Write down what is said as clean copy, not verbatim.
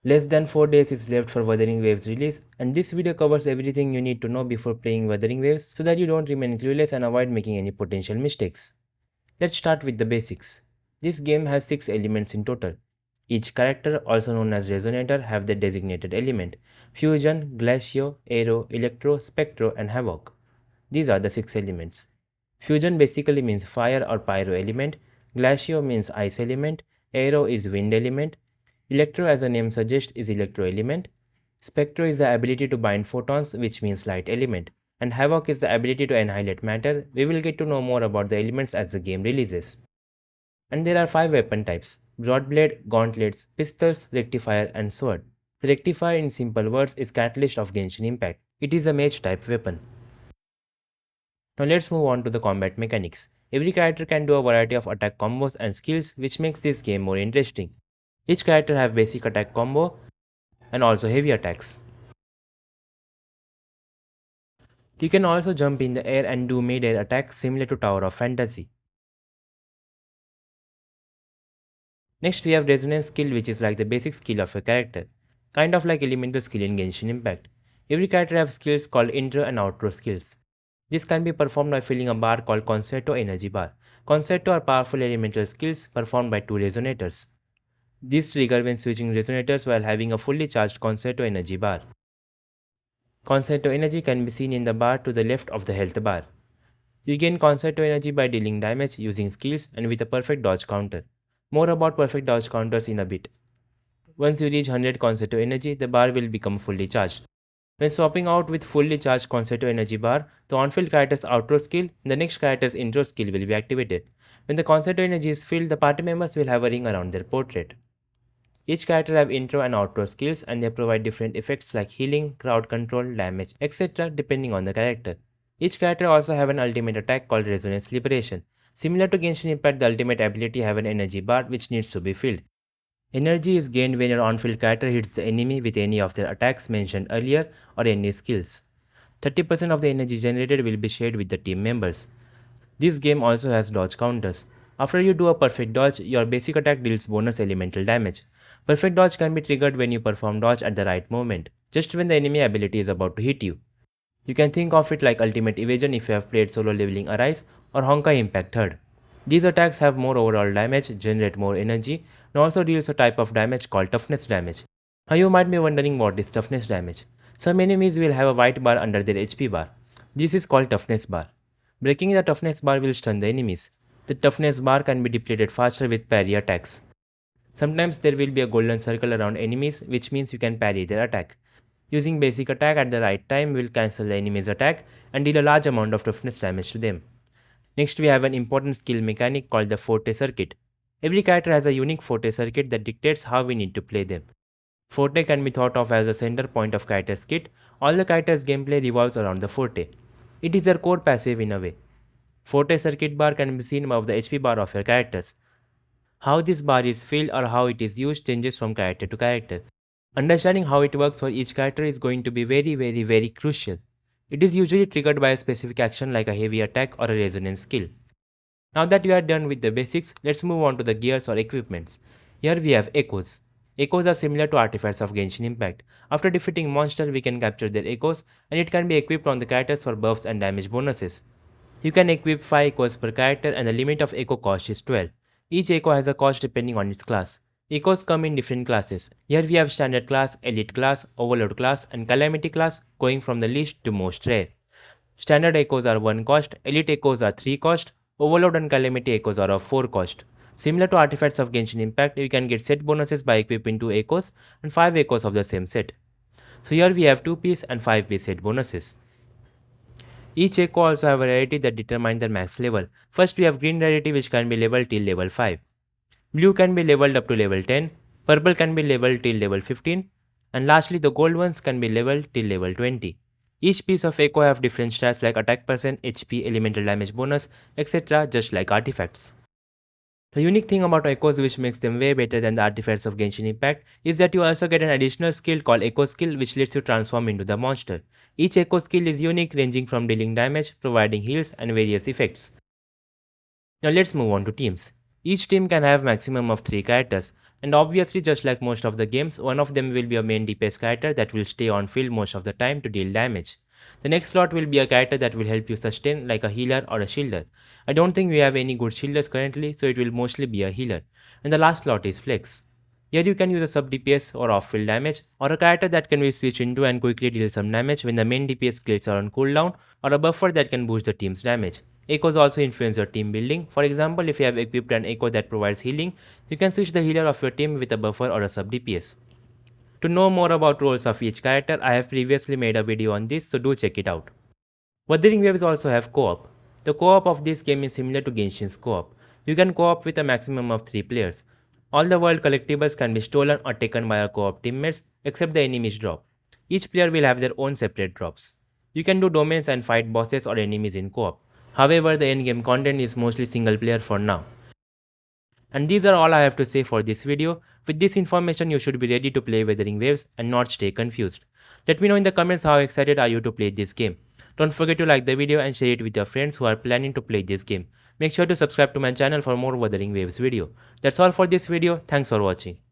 Less than 4 days is left for Wuthering Waves release, and this video covers everything you need to know before playing Wuthering Waves so that you don't remain clueless and avoid making any potential mistakes. Let's start with the basics. This game has 6 elements in total. Each character, also known as Resonator, have their designated element: Fusion, Glacio, Aero, Electro, Spectro, and Havoc. These are the 6 elements. Fusion basically means fire or pyro element, Glacio means ice element, Aero is wind element, Electro, as the name suggests, is electro element, Spectro is the ability to bind photons, which means light element, and Havoc is the ability to annihilate matter. We will get to know more about the elements as the game releases. And there are 5 weapon types: Broadblade, Gauntlets, Pistols, Rectifier, and Sword. The Rectifier, in simple words, is Catalyst of Genshin Impact. It is a mage type weapon. Now let's move on to the combat mechanics. Every character can do a variety of attack combos and skills, which makes this game more interesting. Each character have basic attack combo and also heavy attacks. You can also jump in the air and do mid-air attacks similar to Tower of Fantasy. Next we have Resonance skill, which is like the basic skill of a character, kind of like elemental skill in Genshin Impact. Every character have skills called intro and outro skills. This can be performed by filling a bar called Concerto energy bar. Concerto are powerful elemental skills performed by 2 resonators. These trigger when switching resonators while having a fully charged Concerto energy bar. Concerto energy can be seen in the bar to the left of the health bar. You gain Concerto energy by dealing damage using skills and with a perfect dodge counter. More about perfect dodge counters in a bit. Once you reach 100 Concerto energy, the bar will become fully charged. When swapping out with fully charged Concerto energy bar, the on-field character's outro skill and the next character's intro skill will be activated. When the Concerto energy is filled, the party members will have a ring around their portrait. Each character have intro and outro skills and they provide different effects like healing, crowd control, damage, etc. depending on the character. Each character also have an ultimate attack called Resonance Liberation. Similar to Genshin Impact, the ultimate ability have an energy bar which needs to be filled. Energy is gained when your on-field character hits the enemy with any of their attacks mentioned earlier or any skills. 30% of the energy generated will be shared with the team members. This game also has dodge counters. After you do a perfect dodge, your basic attack deals bonus elemental damage. Perfect dodge can be triggered when you perform dodge at the right moment, just when the enemy ability is about to hit you. You can think of it like ultimate evasion if you have played solo leveling Arise or Honkai Impact 3rd. These attacks have more overall damage, generate more energy, and also deals a type of damage called toughness damage. Now you might be wondering what is toughness damage. Some enemies will have a white bar under their HP bar. This is called toughness bar. Breaking the toughness bar will stun the enemies. The toughness bar can be depleted faster with parry attacks. Sometimes there will be a golden circle around enemies, which means you can parry their attack. Using basic attack at the right time will cancel the enemy's attack and deal a large amount of toughness damage to them. Next we have an important skill mechanic called the Forte circuit. Every character has a unique Forte circuit that dictates how we need to play them. Forte can be thought of as the center point of character's kit. All the character's gameplay revolves around the Forte. It is their core passive in a way. Forte circuit bar can be seen above the HP bar of your characters. How this bar is filled or how it is used changes from character to character. Understanding how it works for each character is going to be very crucial. It is usually triggered by a specific action like a heavy attack or a resonance skill. Now that we are done with the basics, let's move on to the gears or equipments. Here we have echoes. Echoes are similar to artifacts of Genshin Impact. After defeating monsters, we can capture their echoes and it can be equipped on the characters for buffs and damage bonuses. You can equip 5 echoes per character and the limit of echo cost is 12. Each echo has a cost depending on its class. Echoes come in different classes. Here we have standard class, elite class, overload class and calamity class going from the least to most rare. Standard echoes are 1 cost, elite echoes are 3 cost, overload and calamity echoes are of 4 cost. Similar to artifacts of Genshin Impact, you can get set bonuses by equipping 2 echoes and 5 echoes of the same set. So here we have 2-piece and 5-piece set bonuses. Each echo also have a rarity that determines their max level. First we have green rarity which can be leveled till level 5. Blue can be leveled up to level 10, purple can be leveled till level 15, and lastly the gold ones can be leveled till level 20. Each piece of echo have different stats like attack percent, HP, elemental damage bonus, etc. just like artifacts. The unique thing about echoes which makes them way better than the artifacts of Genshin Impact is that you also get an additional skill called Echo skill which lets you transform into the monster. Each echo skill is unique, ranging from dealing damage, providing heals and various effects. Now let's move on to teams. Each team can have maximum of 3 characters. And obviously, just like most of the games, one of them will be a main DPS character that will stay on field most of the time to deal damage. The next slot will be a character that will help you sustain like a healer or a shielder. I don't think we have any good shielders currently, so it will mostly be a healer. And the last slot is Flex. Here you can use a sub DPS or off field damage, or a character that can be switched into and quickly deal some damage when the main DPS skills are on cooldown, or a buffer that can boost the team's damage. Echoes also influence your team building. For example, if you have equipped an echo that provides healing, you can switch the healer of your team with a buffer or a sub DPS. To know more about roles of each character, I have previously made a video on this, so do check it out. Wuthering Waves also have co-op. The co-op of this game is similar to Genshin's co-op. You can co-op with a maximum of 3 players. All the world collectibles can be stolen or taken by your co-op teammates except the enemies drop. Each player will have their own separate drops. You can do domains and fight bosses or enemies in co-op. However, the endgame content is mostly single player for now. And these are all I have to say for this video. With this information, you should be ready to play Wuthering Waves and not stay confused. Let me know in the comments how excited are you to play this game. Don't forget to like the video and share it with your friends who are planning to play this game. Make sure to subscribe to my channel for more Wuthering Waves video. That's all for this video. Thanks for watching.